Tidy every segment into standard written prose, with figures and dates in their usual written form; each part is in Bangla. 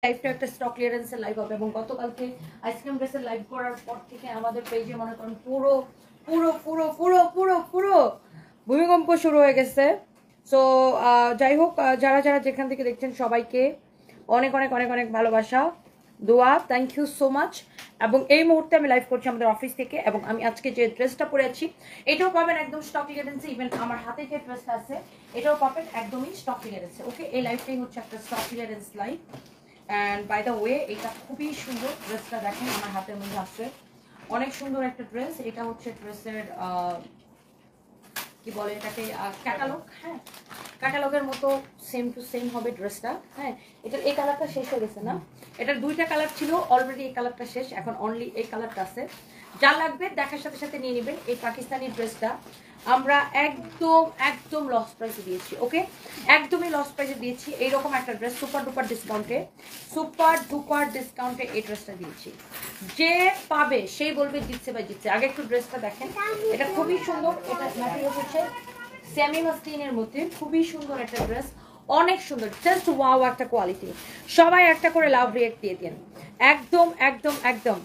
লাইভটা একটা স্টক ক্লিয়ারেন্সের লাইভ হবে এবং গতকালকে আইসক্রিম ড্রেসের লাইভ করার পর থেকে আমাদের পেজে মনে করেন পুরো পুরো পুরো পুরো পুরো পুরো ভূমিকম্প শুরু হয়ে গেছে। সো যাই হোক, যারা যারা যেখান থেকে দেখছেন সবাইকে অনেক অনেক অনেক অনেক ভালোবাসা, দোয়া, থ্যাংক ইউ সো মাচ। এবং এই মুহূর্তে আমি লাইভ করছি আমাদের অফিস থেকে এবং আমি আজকে যে ড্রেসটা পরে আছি এটাও পাবেন একদম স্টক ক্লিয়ারেন্সে। ইভেন আমার হাতে যে ড্রেসটা আছে এটাও পাবেন একদমই স্টক ক্লিয়ারেন্সে। ওকে, এই লাইভটাই হচ্ছে একটা stock clearance live. And by the way এটা খুবই সুন্দর, ড্রেসটা দেখেন আমার হাতের মধ্যে আছে, অনেক সুন্দর একটা ড্রেস। এটা হচ্ছে ড্রেসের কি বলে এটাকে, ক্যাটালগ। হ্যাঁ, ক্যাটালগের মতো সেম টু সেম হবে ড্রেসটা। হ্যাঁ, এটার এই কালারটা শেষ হয়ে গেছে না, এটার দুইটা কালার ছিল অলরেডি, এই কালারটা শেষ, এখন অনলি এই কালারটা আছে। যা লাগবে দেখার সাথে সাথে নিয়ে নেবেন। এই পাকিস্তানি ড্রেসটা আমরা একদম একদম লস প্রাইসে দিয়েছি। ওকে, একদমই লস প্রাইসে দিয়েছি। এইরকম একটা ড্রেস সুপার ডুপার ডিসকাউন্টে এই ড্রেসটা দিয়েছি। যে পাবে সেই বলবে জিতছে বা জিতছে। আগে একটু ড্রেসটা দেখেন, এটা খুবই সুন্দর। এটা ম্যাটেরিয়াল হচ্ছে সেমি মাসলিনের মধ্যে, খুবই সুন্দর একটা ড্রেস, অনেক সুন্দর, জাস্ট ওয়াও একটা কোয়ালিটি। সবাই একটা করে লাভ রিয়েক্ট দিয়ে দেন, একদম একদম একদম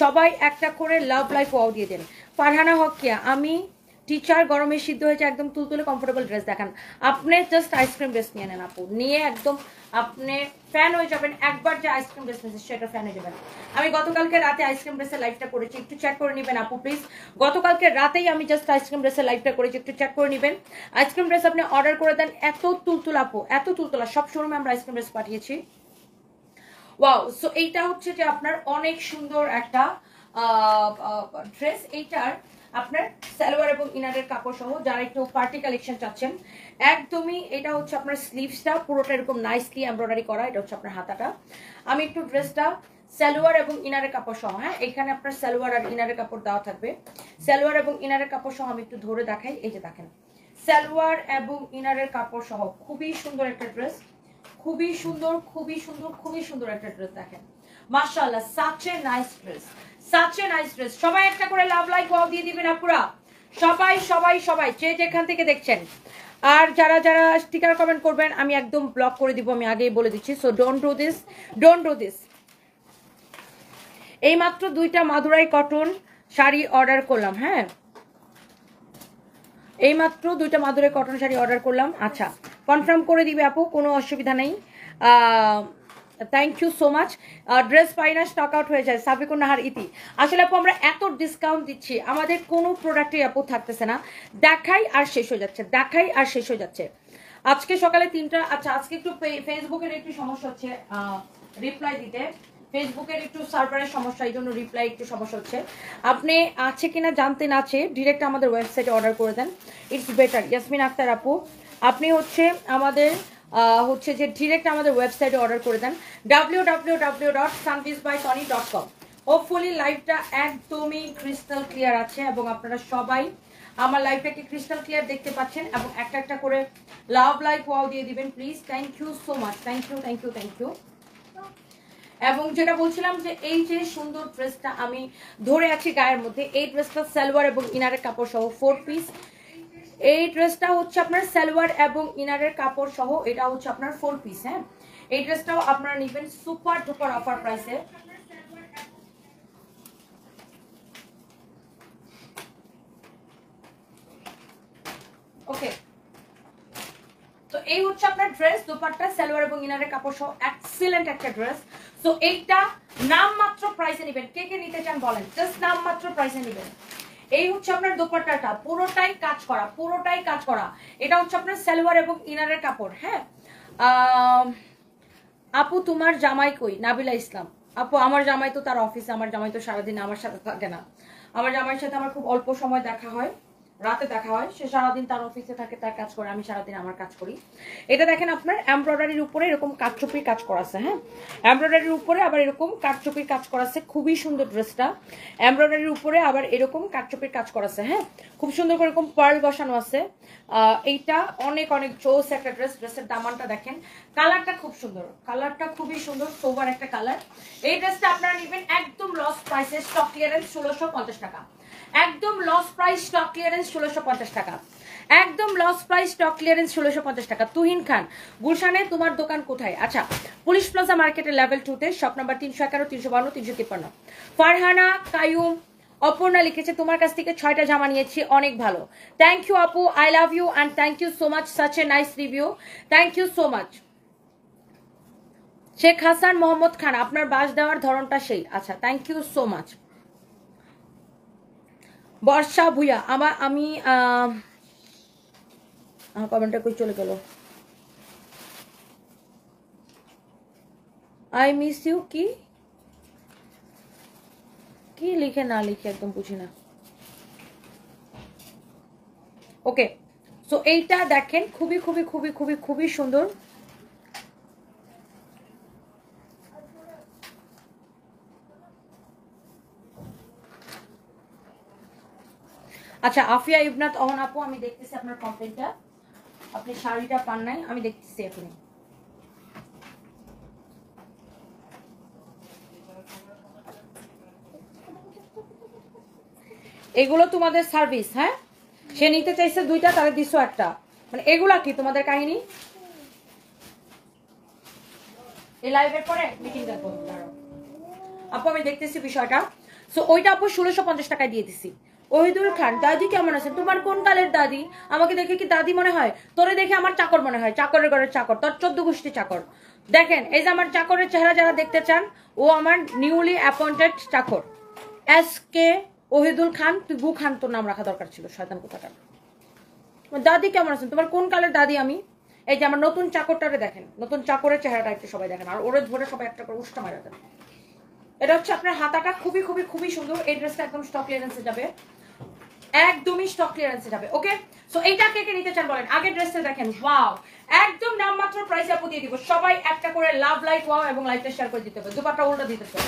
সবাই একটা করে লাভ লাইফ ওয়াও দিয়ে দেন। ফারহানা হকিয়া, আমি টিচার, গরমে সিদ্ধ হয়েছে, একদম তুলতুলে কমফোর্টেবল ড্রেস দেখান। আপনি জাস্ট আইসক্রিম ড্রেস নিয়ে নেন আপু, নিয়ে একদম আপনি ফ্যান হয়ে যাবেন। একবার যে আইসক্রিম ড্রেস নিয়েছে সেটা ফ্যান হয়ে যাবেন। আমি গতকালকে রাতে আইসক্রিম ড্রেসের লাইভটা করেছি, একটু চেক করে নেবেন আপু প্লিজ। গতকালকে রাতেই আমি জাস্ট আইসক্রিম ড্রেসের লাইভটা করেছি, একটু চেক করে নেবেন। আইসক্রিম ড্রেস আপনি অর্ডার করে দেন, এত তুলতুলা আপু, এত তুলতুলা। সব শোরুমে আমরা আইসক্রিম ড্রেস পাঠিয়েছি। ওয়াও, সো এইটা হচ্ছে যে আপনার অনেক সুন্দর একটা ড্রেস। এইটার আপনার সালোয়ার এবং ইনারের কাপড় সহ, যারা একটু পার্টি কালেকশন চাচ্ছেন, একদমই এটা হচ্ছে আপনার স্লিভসটা পুরোটা এরকম নাইসলি এমব্রয়ডারি করা। এটা হচ্ছে আপনার হাতাটা। আমি একটু ড্রেসটা সালোয়ার এবং ইনারের কাপড় সহ, হ্যাঁ এখানে আপনার সালোয়ার আর ইনারের কাপড় দেওয়া থাকবে। সালোয়ার এবং ইনারের কাপড় সহ আমি একটু ধরে দেখাই। এই যে দেখেন, সালোয়ার এবং ইনারের কাপড় সহ খুবই সুন্দর একটা ড্রেস, খুবই সুন্দর খুবই সুন্দর খুবই সুন্দর একটা ড্রেস। দেখেন মাশাআল্লাহ, such a nice dress, such a nice dress. সবাই একটা করে লাভ লাইক ওয়াও দিয়ে দিবেন আপুরা, সবাই সবাই সবাই যে যেখান থেকে দেখছেন। আর যারা যারা স্টিকার কমেন্ট করবেন আমি একদম ব্লক করে দিব, আমি আগেই বলে দিচ্ছি। So don't do this, don't do this. এই মাত্র 2টা মাদুরাই কটন শাড়ি অর্ডার করলাম। হ্যাঁ, এই মাত্র 2টা মাদুরাই কটন শাড়ি অর্ডার করলাম। আচ্ছা, কনফার্ম করে দিবে আপু, কোনো অসুবিধা নেই। Thank you so much. Dress পাই না, স্টক আউট হয়ে যায়। সাবিকুন নাহার ইতি, আসলে আপু আমরা এত ডিসকাউন্ট দিচ্ছি, আমাদের কোনো প্রোডাক্টই আপু থাকতেছে না, দেখাই আর শেষ হয়ে যাচ্ছে, দেখাই আর শেষ হয়ে যাচ্ছে। আজকে সকালে 3টা, আচ্ছা আজকে একটু ফেসবুকের একটু সমস্যা হচ্ছে রিপ্লাই দিতে, ফেসবুকের একটু সার্ভারের সমস্যা, এই জন্য রিপ্লাই একটু সমস্যা হচ্ছে। আপনি আছে কিনা জানতে না চেয়ে ডিরেক্ট আমাদের ওয়েবসাইটে অর্ডার করে দেন, ইটস বেটার। ইয়াসমিন আক্তার আপু, আপনি হচ্ছে আমাদের হচ্ছে যে ডিরেক্ট আমাদের ওয়েবসাইটে অর্ডার করে দেন, www.sunbeesbytony.com। হোপফুলি লাইভটা একদমই ক্রিস্টাল ক্লিয়ার আছে এবং আপনারা সবাই আমার লাইভটাকে ক্রিস্টাল ক্লিয়ার দেখতে পাচ্ছেন এবং একটা একটা করে লাভ লাইক ওয়াও দিয়ে দিবেন please. Thank you so much, thank you thank you thank you. এবং যেটা বলছিলাম যে এই যে সুন্দর ড্রেসটা আমি ধরে আছি গায়ের মধ্যে, এই ড্রেসটা সালোয়ার এবং ইনারের কাপড় সহ 4 পিস। এই ড্রেসটা হচ্ছে আপনার সালোয়ার এবং ইনারের কাপড় সহ, এটা হচ্ছে আপনার 4 পিস। হ্যাঁ, এই ড্রেসটাও আপনারা নেবেন সুপার ডুপার অফার প্রাইসে। ওকে, তো এই হচ্ছে আপনার ড্রেস, দোপাট্টা, সালোয়ার এবং ইনারের কাপড় সহ এক্সিলেন্ট একটা ড্রেস। তো এইটা নাম মাত্র প্রাইসে নেবেন, কে কে নিতে চান বলেন, জাস্ট নাম মাত্র প্রাইসে নেবেন। এই হচ্ছে আপনার দোপাট্টাটা, পুরোটাই কাজ করা, পুরোটাই কাজ করা। এটা হচ্ছে আপনার সালোয়ার এবং ইনারের কাপড়। হ্যাঁ, আপু তোমার জামাই কই? নাবিলা ইসলাম আপু, আমার জামাই তো তার অফিসে, আমার জামাই তো সারাদিন আমার সাথে থাকে না। আমার জামাইয়ের সাথে আমার খুব অল্প সময় দেখা হয়, রাতে দেখা হয়। সে সারাদিন তার অফিসে থাকে, তার কাজ করে, আমি সারাদিন আমার কাজ করি। এটা দেখেন আপনার এমব্রয়ডারির উপরে এরকম কাঠচুপির কাজ করা আছে। হ্যাঁ, এমব্রয়ডারির উপরে আবার এরকম কাঠচুপির কাজ করা আছে, খুবই সুন্দর ড্রেসটা। এমব্রয়ডারির উপরে আবার এরকম কাঠচুপির কাজ করা আছে। হ্যাঁ, খুব সুন্দর করে এরকম পার্ল বসানো আছে। এইটা অনেক অনেক জোস একটা ড্রেস। ড্রেসের দামানটা দেখেন, কালারটা খুব সুন্দর, কালারটা খুবই সুন্দর, সোবার একটা কালার। এই ড্রেসটা আপনারা নেবেন একদম লস প্রাইসে, স্টক ক্লিয়ারেন্স 1650 টাকা, একদম লস প্রাইস, স্টক ক্লিয়ারেন্স 1650 টাকা, একদম লস প্রাইস, স্টক ক্লিয়ারেন্স 1650 টাকা। তুহিন খান, গুলশানে তোমার দোকান কোথায়? আচ্ছা, পুলিশ প্লাজা মার্কেটের লেভেল 2 তে, শপ নাম্বার 311, 352, 353। ফারহানা কায়ুম অপর্ণা লিখেছে তোমার কাছ থেকে 6টা জামা নিয়েছি, অনেক ভালো। থ্যাংক ইউ আপু, I love you and thank you so much, such a nice review, thank you so much. Sheikh Hasan Mohammad Khan, আপনার বাস দেওয়ার ধরনটা সেই। আচ্ছা, thank you so much. Barsha Bhuiyan, আমি কমেন্টটা কই চলে গেল? আই মিস ইউ কি কি লিখে না লিখে একদম বুঝি না। ওকে, সো এইটা দেখেন খুবই খুবই খুবই খুবই খুবই সুন্দর। আচ্ছা, আফিয়া ইবনাত অহন আপু, আমি দেখতেছি আপনার কমপ্লেনটা, আপনি শাড়িটা পান নাই, আমি দেখতেছি এখনই। এগুলো তোমাদের সার্ভিস, হ্যাঁ? সে নিতে চাইছে 2টা, তাহলে দিছো 1টা, মানে এগুলা কি তোমাদের কাহিনী? এই লাইভের পরে মিটিং দেখবো আপু, আমি দেখতেছি বিষয়টা। সো ওইটা আপু 1650 টাকায় দিয়ে দিছি। ওহিদুল খান, দাদি কেমন আছেন? তোমার কোন কালের দাদি? আমাকে দেখে কি দাদি মনে হয়? তোরে দেখে আমার চাকর মনে হয়, চাকরের ঘরের চাকর, তোর 14 গোষ্ঠী চাকর। দেখেন, এই যে আমার চাকরের চেহারা যারা দেখতে চান, ও আমার নিউলি অ্যাপয়েন্টেড চাকর। SK ওহিদুল খান, তুই গু খান তোর নাম রাখা দরকার ছিল, শয়তান কোথাকার। দাদি কেমন আছেন? তোমার কোন কালের দাদি আমি? এই যে আমার নতুন চাকরটারে দেখেন, নতুন চাকরের চেহারাটা একটু সবাই দেখেন, আর ওরে ধরে সবাই একটা করে উষ্টা মারা দেন। এটা হচ্ছে আপনার হাতাটা, খুবই খুবই খুবই সুন্দর। এই ড্রেসটা একদম স্টক ক্লিয়ারেন্সে যাবে, একদমই স্টক ক্লিয়ারেন্সে যাবে। ওকে, সো এইটা কে কে নিতে চান বলেন? আগে ড্রেসটা দেখেন, ওয়াও, একদম নামমাত্র প্রাইসে আপু দিয়ে দিব। সবাই একটা করে লাভ লাইক ওয়াও এবং লাইভটা শেয়ার করে দিতে হবে। দুপাটা উল্টা দিতেছে,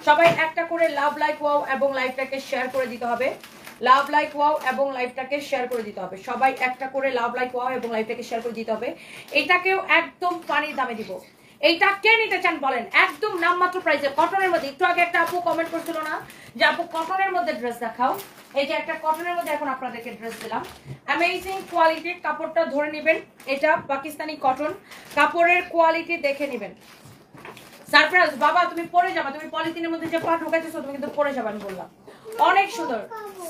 সবাই একটা করে লাভ লাইক ওয়াও এবং লাইভটাকে শেয়ার করে দিতে হবে। লাভ লাইক ওয়াও এবং লাইভটাকে শেয়ার করে দিতে হবে। সবাই একটা করে লাভ লাইক ওয়াও এবং লাইভটাকে শেয়ার করে দিতে হবে। এটাকেও একদম পানির দামে দিব। এইটা কে নিতে চান বলেন? একদম নামমাত্র প্রাইসে, কটনের মধ্যে। একটু আগে একটা আপু কমেন্ট করছিল না যে আপু কটনের মধ্যে ড্রেস দেখাও? এই যে একটা কটনের মধ্যে এখন আপনাদেরকে ড্রেস দিলাম, অ্যামেজিং কোয়ালিটির। কাপড়টা ধরে নেবেন, এটা পাকিস্তানি কটন, কাপড়ের কোয়ালিটি দেখে নেবেন। সারপ্রাইজ বাবা, তুমি পরে যাবা, তুমি পলিথিনের মধ্যে যে পা ঢুকাইতেছো তুমি কিন্তু পরে যাবা, আমি বললাম। অনেক সুন্দর,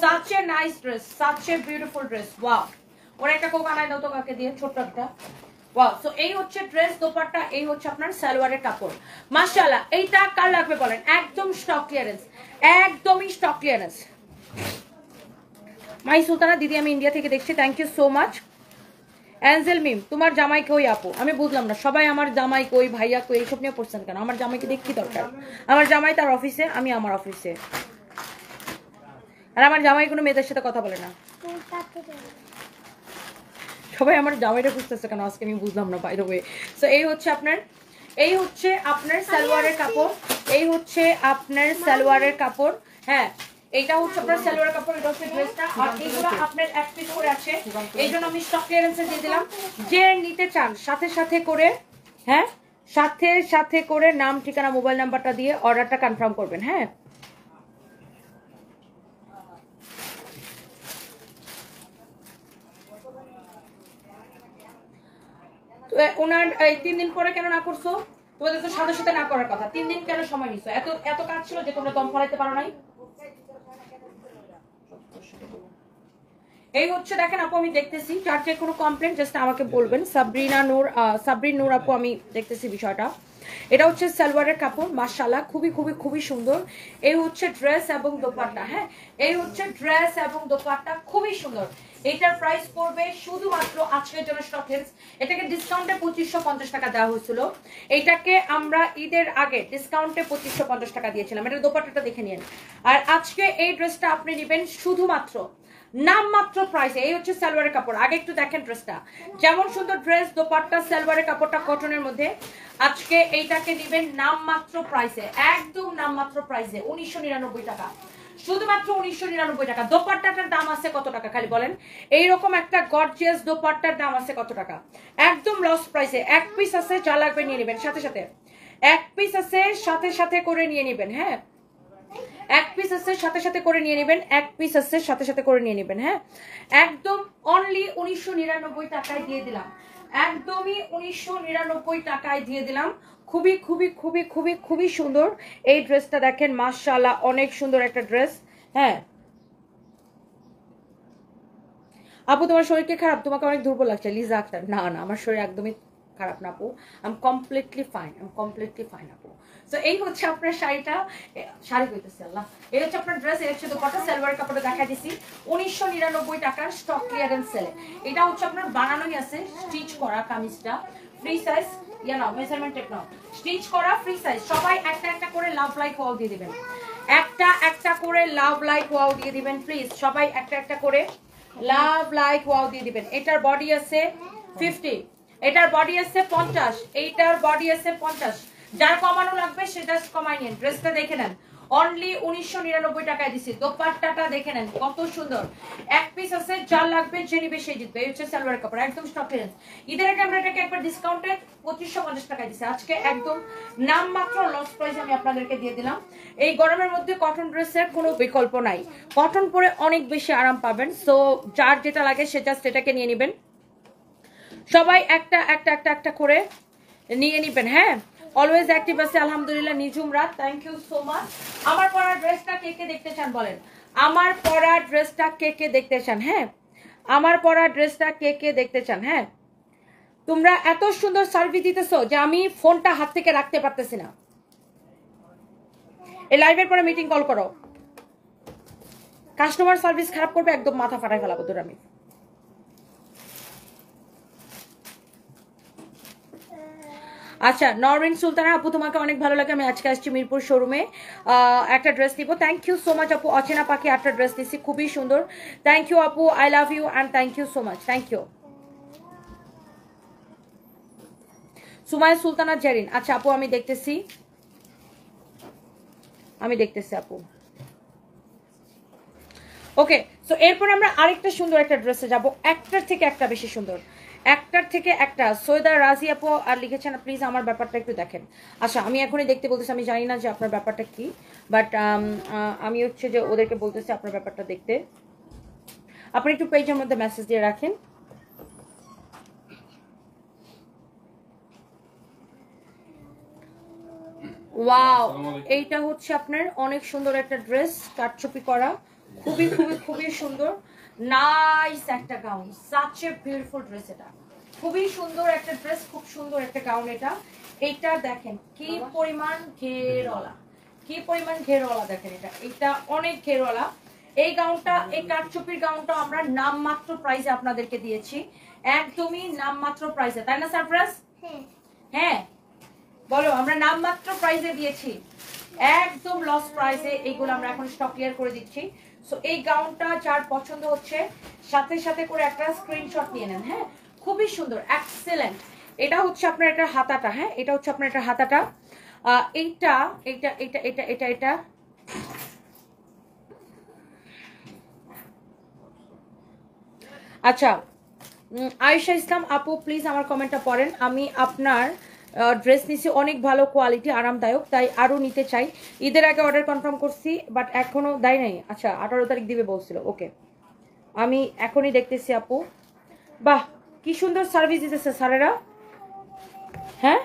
such a nice dress, such a beautiful dress. Wow, ওর একটা কোক আনাই দাও তো কাকে দিয়ে, ছোট্ট একটা। ওয়াও, সো এই হচ্ছে ড্রেস, দোপাট্টা, এই হচ্ছে আপনার সালোয়ারের কাপড়। মাশাআল্লাহ, এইটা কার লাগবে বলেন? একদম স্টক ক্লিয়ারেন্স, একদমই স্টক ক্লিয়ারেন্স। মাই সুলতানা দিদি, আমি ইন্ডিয়া থেকে দেখছি, thank you so much. Angel Mim, তোমার জামাই কই আপু? আমি বুঝলাম না, সবাই আমার জামাই কই, ভাইয়া কই, এইসব নিয়ে পড়ছেন কেন? আমার জামাইকে দেখি দরকার? আমার জামাই তার অফিসে, আমি আমার অফিসে, আর আমার জামাই কোনো মেয়েদের সাথে কথা বলে না। সবাই আমার জামাইটা খুঁজতেছে কেন আজকে, আমি বুঝলাম না, বাই দ্য ওয়ে। সো এই হচ্ছে আপনার সালোয়ারের কাপড়, এই হচ্ছে আপনার সালোয়ারের কাপড়। হ্যাঁ, এইটা হচ্ছে আপনার সালোয়ারের কাপড়, এটা হচ্ছে ড্রেসটা। আর এইগুলো আপনার এক পিস করে আছে, এই জন্য আমি স্টক ক্লিয়ারেন্সে দিয়ে দিলাম। যে নিতে চান সাথে সাথে করে, হ্যাঁ, সাথে সাথে করে নাম, ঠিকানা, মোবাইল নাম্বারটা দিয়ে অর্ডারটা কনফার্ম করবেন। হ্যাঁ, ওনার 3 দিন পরে কেন না করছো? তোমাদের তো সাথে সাথে না করার কথা, 3 দিন কেন সময় নিছো? এত এত কাজ ছিল যে তোমরা দম ফলাইতে পারো নাই? এই হচ্ছে দেখেন আপু, আমি দেখতেছি, যার যে কোনো কমপ্লেন জাস্ট আমাকে বলবেন। সাবরিন নূর আপু, আমি দেখতেছি বিষয়টা। এটা হচ্ছে সালোয়ারের কাপড়, মাশাআল্লাহ, খুবই খুবই খুবই সুন্দর। এই হচ্ছে ড্রেস এবং দোপাট্টা। হ্যাঁ, এই হচ্ছে ড্রেস এবং দোপাট্টা, খুবই সুন্দর। এটার প্রাইস পড়বে শুধুমাত্র আজকের জন্য স্টক ক্লিয়ারেন্স। এটাকে ডিসকাউন্টে 2550 টাকা দেওয়া হয়েছিল, এইটাকে আমরা ঈদের আগে ডিসকাউন্টে 2550 টাকা দিয়েছিলাম। এটা দোপাট্টাটা দেখে নিন। আর আজকে এই ড্রেসটা আপনি নেবেন শুধুমাত্র নামমাত্র প্রাইসে। এই হচ্ছে সালোয়ারের কাপড়, আগে একটু দেখেন ড্রেসটা, যেমন সুন্দর ড্রেস, দোপাট্টা, সালোয়ারের কাপড়টা কটনের মধ্যে। আজকে এইটাকে নেবেন নামমাত্র প্রাইসে, একদম নামমাত্র প্রাইসে, 1999 টাকা, শুধুমাত্র 1999 টাকা। দোপাট্টাটার দাম আছে কত টাকা খালি বলেন? এইরকম একটা গর্জিয়াস দোপাট্টার দাম আছে কত টাকা? একদম লস প্রাইসে। এক পিস আছে, যা লাগবে নিয়ে নেবেন সাথে সাথে, এক পিস আছে সাথে সাথে করে নিয়ে নেবেন। হ্যাঁ, এক পিস আছে সাথে সাথে করে নিয়ে নেবেন, এক পিস আছে সাথে সাথে করে নিয়ে নেবেন। হ্যাঁ, একদম অনলি 1999 টাকায় দিয়ে দিলাম, একদমই 1999 টাকায় দিয়ে দিলাম। খুবই খুবই খুবই খুবই খুবই সুন্দর এই ড্রেসটা দেখেন, মাশাআল্লাহ অনেক সুন্দর একটা ড্রেস। হ্যাঁ আপু তোমার শরীর কি খারাপ, তোমাকে অনেক দুর্বল লাগছে? লিজা আক্তার, না না আমার শরীর একদমই খারাপ না আপু, I am completely fine, I am completely fine আপু। সো এই হচ্ছে আপনার শাড়িটা, শাড়ি কইতেছি আল্লাহ, এই হচ্ছে আপনার ড্রেস। এর হচ্ছে দোপাট্টা, সালোয়ার কাপড়ে দেখা দিছি 1999 টাকার স্টক ক্লিয়ারেন্স সেলে। এটা হচ্ছে আপনার বানানোই আছে, স্টিচ করা কামিজটা, ফ্রি সাইজ ইয়া নাও মেজারমেন্ট টেক নাও, স্টিচ করা ফ্রি সাইজ। সবাই একটা একটা করে লাভ লাইক ওয়াও দিয়ে দিবেন, একটা একটা করে লাভ লাইক ওয়াও দিয়ে দিবেন প্লিজ, সবাই একটা একটা করে লাভ লাইক ওয়াও দিয়ে দিবেন। এটার বডি আছে 50, এটার বডি আছে 50, এইটার বডি আছে 50। যার কমানো লাগবে সে জাস্ট কমাই নেন। ড্রেসটা দেখে নেন, অনলি 1999 টাকায় দিছি। দোপাট্টাটা দেখে নেন কত সুন্দর, এক পিস আছে, যার লাগবে যে নিবে সেই জিতবে। এই হচ্ছে সালোয়ার কাপড়, একদম স্টক ক্লিয়ারেন্স। ঈদের আগে আমরা এটাকে একবার ডিসকাউন্টে 2550 টাকায় দিছি, আজকে একদম নামমাত্র লস প্রাইস আমি আপনাদেরকে দিয়ে দিলাম। এই গরমের মধ্যে কটন ড্রেসের কোনো বিকল্প নাই, কটন পরে অনেক বেশি আরাম পাবেন। সো যার যেটা লাগে সে জাস্ট এটাকে নিয়ে নেবেন, সবাই একটা একটা একটা একটা করে নিয়ে নেবেন। হ্যাঁ, অলওয়েজ অ্যাক্টিভ আছে আলহামদুলিল্লাহ। নিজুম রাত, থ্যাংক ইউ সো মাচ। আমার পরা ড্রেসটা কে কে দেখতে চান বলেন, আমার পরা ড্রেসটা কে কে দেখতে চান? হ্যাঁ, আমার পরা ড্রেসটা কে কে দেখতে চান? হ্যাঁ, তোমরা এত সুন্দর সার্ভিস দিতেছো যে আমি ফোনটা হাত থেকে রাখতে পারতেছি না। এই লাইভের পরে মিটিং কল করো, কাস্টমার সার্ভিস খারাপ করবে একদম মাথা ফাটাই ফেলাবো তোর আমি। আচ্ছা নরিন সুলতানা আপু, তোমাকে অনেক ভালো লাগে, আমি আজকে আসছি মিরপুর শোরুমে একটা ড্রেস নিব। থ্যাংক ইউ সো মাচ আপু। অচেনা পাখি একটা ড্রেস নিচ্ছি, খুবই সুন্দর। থ্যাংক ইউ আপু, I love you and thank you so much, thank you. Sumaiya Sultana Jerin, আচ্ছা আপু আমি দেখতেছি, আমি দেখতেছি আপু। ওকে, সো এরপর আমরা আরেকটা সুন্দর একটা ড্রেসে যাব, একটার থেকে একটা বেশি সুন্দর, একটার থেকে একটা। সৈয়দা রাজি আপু আর লিখেছেন, প্লিজ আমার ব্যাপারটা একটু দেখেন। আচ্ছা আমি এখনই দেখতে বলতেছি, আমি জানি না যে আপনার ব্যাপারটা কি, বাট আমি হচ্ছে যে ওদেরকে বলতেছি আপনার ব্যাপারটা দেখতে। আপনি একটু পেজের মধ্যে মেসেজ দিয়ে রাখেন। ওয়াও, এইটা হচ্ছে আপনার অনেক সুন্দর একটা ড্রেস, কাটচুপি করা, খুবই খুবই খুবই সুন্দর, নাইস একটা gown, such a beautiful dress. এটা খুবই সুন্দর একটা ড্রেস, খুব সুন্দর একটা গাউন। এটা দেখেন কি পরিমাণ ঘেরওয়ালা, কি পরিমাণ ঘেরওয়ালা দেখেন, এটা অনেক ঘেরওয়ালা। এই গাউনটা, এই কাটচুপির গাউনটা আমরা নামমাত্র প্রাইসে আপনাদেরকে দিয়েছি, একদমই নামমাত্র প্রাইসে, তাই না সারপ্রাইজ? হ্যাঁ বলো, আমরা নামমাত্র প্রাইসে দিয়েছি, একদম লস প্রাইসে এইগুলো আমরা এখন স্টক ক্লিয়ার করে দিচ্ছি। সো এই গাউনটা যার পছন্দ হচ্ছে সাথে সাথে করে একটা স্ক্রিনশট নিয়ে নেন। হ্যাঁ, খুবই সুন্দর, এক্সেলেন্ট। এটা হচ্ছে আপনার এটা হাতাটা, হ্যাঁ এটা হচ্ছে আপনার এটা হাতাটা। এইটা এটা এটা এটা এটা এটা আচ্ছা আয়েশা ইসলাম আপু প্লিজ আমার কমেন্টটা পড়েন। আমি আপনার ড্রেস নিছি, অনেক ভালো কোয়ালিটি, আরামদায়ক, তাই আরও নিতে চাই। ঈদের আগে অর্ডার কনফার্ম করছি বাট এখনো দেয় নাই। আচ্ছা 18 তারিখ দিবে বলছিল, ওকে আমি এখনই দেখতেছি আপু। বাহ কি সুন্দর সার্ভিস দিতেছে স্যারেরা। হ্যাঁ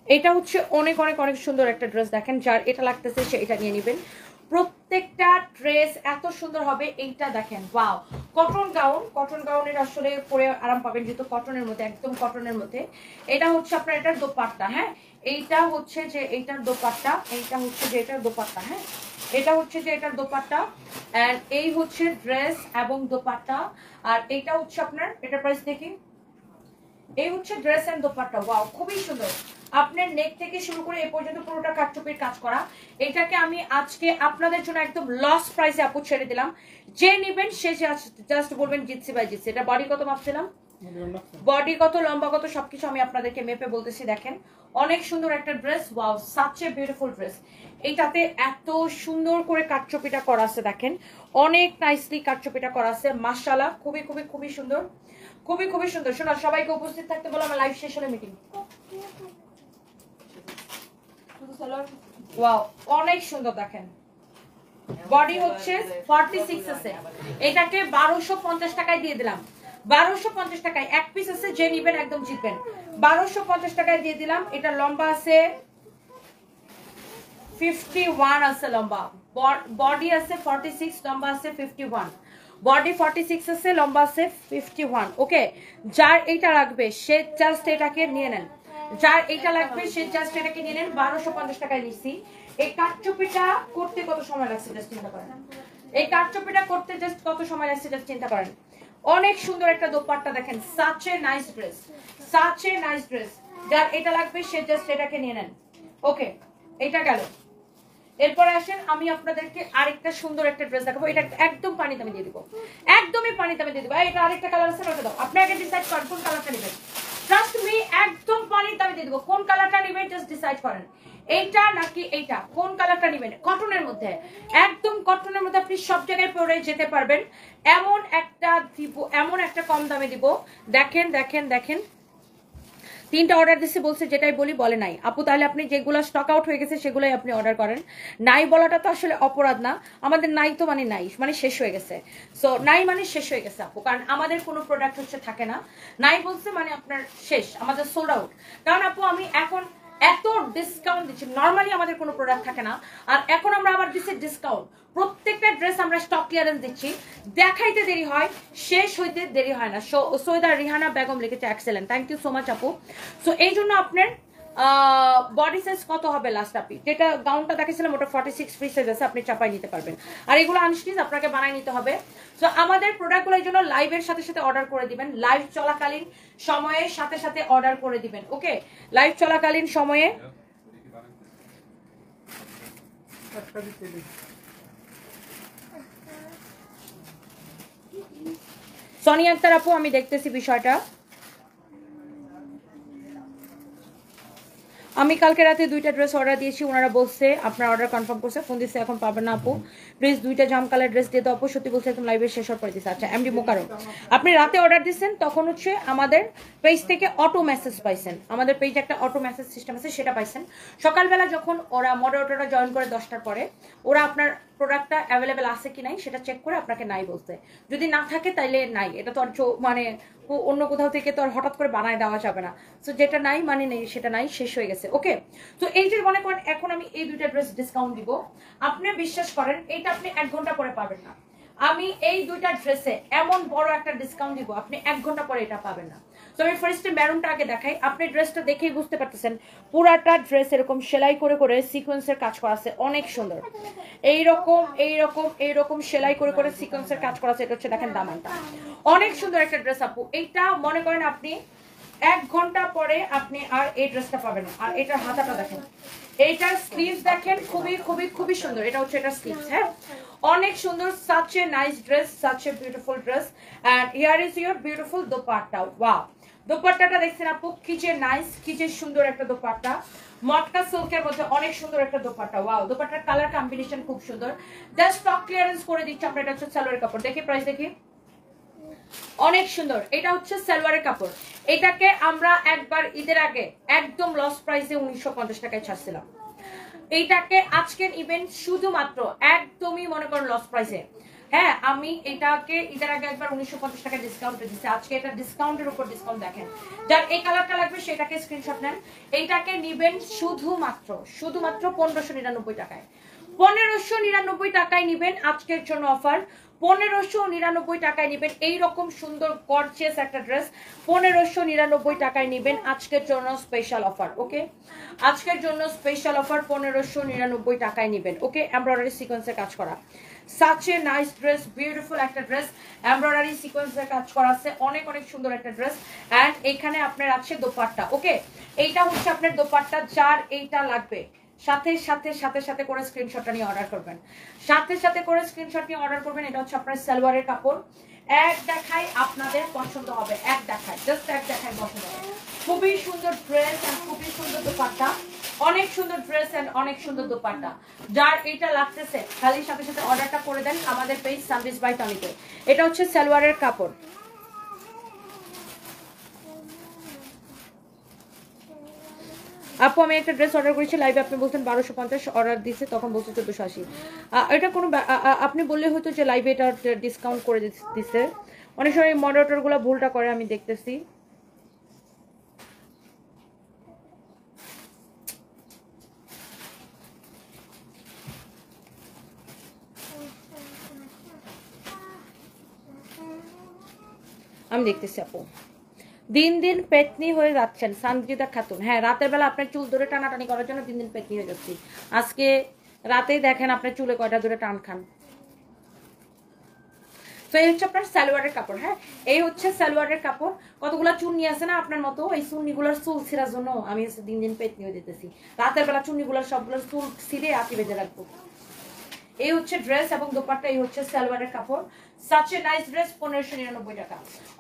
এটা হচ্ছে অনেক অনেক অনেক সুন্দর একটা ড্রেস, দেখেন যার এটা লাগতেছে সে এটা নিয়ে নেবেন। প্রত্যেকটা ড্রেস এত সুন্দর হবে। এইটা দেখেন, ওয়াও, কটন গাউন, কটন গাউনের আসলে পরে আরাম পাবেন যেহেতু কটনের মধ্যে, একদম কটনের মধ্যে। এটা হচ্ছে আপনার এটার দোপাট্টা, হ্যাঁ এইটা হচ্ছে যে এইটার দোপাট্টা, এইটা হচ্ছে যে এটার দোপাট্টা, হ্যাঁ এটা হচ্ছে যে এটার দোপাট্টা, এন্ড এই হচ্ছে ড্রেস এবং দোপাট্টা। আর এইটা হচ্ছে আপনার, এটার প্রাইস দেখি, এই হচ্ছে ড্রেস এন্ড দোপাট্টা। ওয়াও খুবই সুন্দর, আপনার নেক থেকে শুরু করে এ পর্যন্ত পুরোটা কাটচুপির কাজ করা। এটাকে আমি আজকে আপনাদের জন্য একদম লস প্রাইসে আপু ছেড়ে দিলাম। যে নেবেন সে জাস্ট বলবেন জিতছি ভাই জিতছি। এটা বডি কত মাপছিলাম, বডি কত, লম্বা কত, সবকিছু আমি আপনাদেরকে মেপে বলতেছি। দেখেন অনেক সুন্দর একটা dress, wow such a beautiful dress. এইটাতে এত সুন্দর করে কাটচুপিটা করা আছে, দেখেন অনেক নাইসলি কাটচুপিটা করা আছে, মাশাআল্লাহ খুবই খুবই খুবই সুন্দর, খুবই খুবই সুন্দর। শোনা সবাইকে উপস্থিত থাকতে বলো, আমার লাইভ শেষ হলে মিটিং। ওয়াও অনেক সুন্দর দেখেন, বডি হচ্ছে 46 আছে, এটাকে 1250 টাকায় দিয়ে দিলাম। 1250 টাকায় এক পিস আছে, যে নিবেন একদম জিতবেন। 1250 টাকায় দিয়ে দিলাম। এটা লম্বা আছে 51 আছে, লম্বা বডি আছে 46, লম্বা আছে 51। বডি 46 আছে, লম্বা আছে 51। ওকে, যার এইটা লাগবে সে জাস্ট এটাকে নিয়ে নেন। যার এইটা লাগবে সে জাস্ট এটাকে নিয়ে নেন। 1250 টাকায় নিচ্ছি। এই কাটচুপিটা করতে কত সময় লাগছে জাস্ট চিন্তা করেন। এই কাটচুপিটা করতে জাস্ট কত সময় লাগছে জাস্ট চিন্তা করেন। অনেক সুন্দর একটা দোপাট্টা দেখেন, such a nice dress, such a nice dress. যার এটা লাগবে সে জাস্ট এটাকে নিয়ে নেন। ওকে, এটা গেল। এরপরে আসেন, আমি আপনাদেরকে আরেকটা সুন্দর একটা ড্রেস দেখাবো। এটা একদম পানি দামে দিয়ে দিব, একদমই পানি দামে দিয়ে দিব। এটা আরেকটা কালার আছে, ওটা দাও। আপনি আগে ডিসাইড করেন কোন কালারটা নেবেন। ট্রাস্ট মি, একদম পানি দামে দিয়ে দিব। কোন কালারটা নেবেন জাস্ট ডিসাইড করেন, এইটা নাকি এইটা, কোন কালারটা নেবেন। কটনের মধ্যে, একদম কটনের মধ্যে, আপনি সব জায়গায় পরে যেতে পারবেন। এমন একটা দিব, এমন একটা কম দামে দিব। দেখেন দেখেন দেখেন, 3টা অর্ডার দিচ্ছে, বলছে যেটাই বলি বলে নাই আপু। তাহলে আপনি যেগুলো স্টক আউট হয়ে গেছে সেগুলোই আপনি অর্ডার করেন। নাই বলাটা তো আসলে অপরাধ না, আমাদের নাই তো মানে নাই, মানে শেষ হয়ে গেছে। সো নাই মানে শেষ হয়ে গেছে আপু, কারণ আমাদের কোনো প্রোডাক্ট হচ্ছে থাকে না। নাই বলছে মানে আপনার শেষ, আমাদের সোল্ড আউট। কারণ আপু আমি এখন এত ডিসকাউন্ট দিচ্ছি, নরমালি আমাদের কোনো প্রোডাক্ট থাকে না, আর এখন আমরা আবার দিচ্ছি ডিসকাউন্ট। প্রত্যেকটা ড্রেস আমরা স্টক ক্লিয়ারেন্স দিচ্ছি, দেখাইতে দেরি হয়, শেষ হইতে দেরি হয় না। সৈয়দা রিহানা বেগম লিখেছে excellent, thank you so much আপু। সো এই জন্য আপনার বডি সাইজ কত হবে লাস্ট, আপনি যেটা গাউনটা দেখেছিলাম ওটা 46 ফ্রি সাইজ আছে, আপনি চাপাই নিতে পারবেন। আর এগুলো আনস্টিচ আপনাকে বানাই নিতে হবে। সো আমাদের প্রোডাক্টগুলো এই জন্য লাইভের সাথে সাথে অর্ডার করে দিবেন, লাইভ চলাকালীন সময়ের সাথে সাথে অর্ডার করে দিবেন। ওকে, লাইভ চলাকালীন সময়ে। সোনিয়া আক্তার আপু, আমি দেখতেছি বিষয়টা। আমি কালকে রাতে 2টা ড্রেস অর্ডার দিয়েছি, ওনারা বলছে আপনার অর্ডার কনফার্ম করছে, ফোন দিচ্ছে এখন পাবেন না আপু, প্লিজ 2টা জাম কালার ড্রেস দিয়ে দাও আপু। সত্যি বলছে একদম লাইভে শেষ হওয়ার পরে দিচ্ছে। আচ্ছা এমডি মোকারম, আপনি রাতে অর্ডার দিচ্ছেন তখন হচ্ছে আমাদের পেজ থেকে অটো মেসেজ পাইছেন, আমাদের পেজে একটা অটো মেসেজ সিস্টেম আছে, সেটা পাইছেন। সকালবেলা যখন ওরা মডারেটররা জয়েন করে 10টার পরে, ওরা আপনার প্রোডাক্টটা অ্যাভেলেবেল আছে কি নাই সেটা চেক করে আপনাকে নাই বলতে, যদি না থাকে তাইলে নাই। এটা তো আর মানে অন্য কোথাও থেকে তো আর হঠাৎ করে বানায় দেওয়া যাবে না। সো যেটা নাই মানে নেই, সেটা নাই, শেষ হয়ে গেছে। ওকে, তো এই যে মনে করেন এখন আমি এই 2টা ড্রেস ডিসকাউন্ট দিব, আপনি বিশ্বাস করেন এটা আপনি 1 ঘন্টা পরে পাবেন না। আমি এই 2টা ড্রেসে এমন বড় একটা ডিসকাউন্ট দিব, আপনি 1 ঘন্টা পরে এটা পাবেন না। তো আমি ফার্স্টে মেরুনটা আগে দেখাই, আপনি ড্রেসটা দেখেই বুঝতে পারতেছেন পুরাটা ড্রেস এরকম সেলাই করে করে সিকোয়েন্সের কাজ করা আছে, অনেক সুন্দর। এইরকম এইরকম এইরকম সেলাই করে করে সিকোয়েন্সের কাজ করা আছে। এটা হচ্ছে দেখেন দামানটা, অনেক সুন্দর একটা ড্রেস আপু। এইটা মনে করেন আপনি 1 ঘন্টা পরে আপনি আর এই ড্রেসটা পাবেন না। আর এটার হাতাটা দেখেন, এইটার স্লিভস দেখেন, খুবই খুবই খুবই সুন্দর। এটা হচ্ছে এটা স্লিভস, হ্যাঁ অনেক সুন্দর। such a nice dress, such a beautiful dress, and here is your beautiful dupatta. Wow, দোপাট্টাটা দেখছেন আপু, কি যে নাইস, কি যে সুন্দর একটা দোপাট্টা, মটকা সিল্কের মধ্যে অনেক সুন্দর একটা দোপাট্টা। ওয়াও, দোপাট্টার কালার কম্বিনেশন খুব সুন্দর। জাস্ট স্টক ক্লিয়ারেন্স করে দিচ্ছি আমরা। এটা হচ্ছে সালোয়ারের কাপড়, দেখি প্রাইস দেখি, অনেক সুন্দর। এটা হচ্ছে সালোয়ারের কাপড়। এটাকে আমরা একবার ঈদের আগে একদম লস প্রাইসে 1950 টাকায় ছাড়ছিলাম। এইটাকে আজকের ইভেন্ট শুধুমাত্র একদমই মনে করেন লস প্রাইসে। হ্যাঁ, আমি এটাকে ঈদের আগে একবার 1950 টাকা ডিসকাউন্টে দিচ্ছি, আজকে এটা ডিসকাউন্টের উপর ডিসকাউন্ট। দেখেন, যার এই কালারটা লাগবে সেটাকে স্ক্রিনশট নেন। এইটাকে নিবেন শুধুমাত্র 1599 টাকায়। 1599 টাকায় নিবেন আজকের জন্য অফার। 1599 টাকায় নিবেন এইরকম সুন্দর গর্জিয়াস একটা ড্রেস। 1599 টাকায় নিবেন আজকের জন্য স্পেশাল অফার। ওকে, আজকের জন্য স্পেশাল অফার 1599 টাকায় নিবেন। ওকে, এমব্রয়ডারি সিকোয়েন্সের কাজ করা, such a nice dress, beautiful একটা ড্রেস, এমব্রয়ডারি সিকোয়েন্সের কাজ করা আছে, অনেক অনেক সুন্দর একটা ড্রেস। এন্ড এখানে আপনার আছে দোপাট্টা। ওকে, এইটা হচ্ছে আপনার দোপাট্টা। যার এইটা লাগবে সাথে সাথে সাথে সাথে করে স্ক্রিনশটটা নিয়ে অর্ডার করবেন, সাথে সাথে করে স্ক্রিনশট নিয়ে অর্ডার করবেন। এটা হচ্ছে আপনার সালোয়ারের কাপড়। এক দেখাই আপনাদের পছন্দ হবে, এক দেখায়, জাস্ট এক দেখায় পছন্দ হবে। খুবই সুন্দর ড্রেস এন্ড খুবই সুন্দর দোপাট্টা, অনেক সুন্দর ড্রেস এন্ড অনেক সুন্দর দোপাট্টা। যার এটা লাগতেছে খালি সাথে সাথে অর্ডারটা করে দেন আমাদের পেজ সার্ভিস বাই টনিতে। এটা হচ্ছে সালোয়ারের কাপড়। আপু আমি একটা ড্রেস অর্ডার করেছি লাইভে, আপনি বলছেন 1250, অর্ডার দিছে তখন বলছে 1480। এটা কোনো আপনি বললে হয়তো যে লাইভে এটা ডিসকাউন্ট করে দিছে। অনেক সময় মডারেটরগুলো ভুলটা করে, আমি দেখতেছি। আমি দেখতেছি আপু। দিন দিন পেতনি হয়ে যাচ্ছেন সানজিদা খাতুন। হ্যাঁ, রাতের বেলা আপনার চুল ধরে টানাটানি করার জন্য দিন দিন পেতনি হয়ে যাচ্ছি। আজকে রাতেই দেখেন আপনার চুলে কয়টা ধরে টান খান। তো এই হচ্ছে আপনার সালোয়ারের কাপড়। হ্যাঁ, এই হচ্ছে সালোয়ারের কাপড়। কতগুলা চুন্নি আছে না আপনার মতো, এই চুন্নিগুলোর চুল ছিঁড়ার জন্য আমি হচ্ছে দিন দিন পেতনি হয়ে দিতেছি। রাতের বেলা চুন্নিগুলোর সবগুলোর চুল ছিঁড়ে আতি বেঁধে রাখবো। এই হচ্ছে ড্রেস এবং দোপাট্টা, এই হচ্ছে সালোয়ারের কাপড়। সাচ এ নাইস ড্রেস, 1599 টাকা,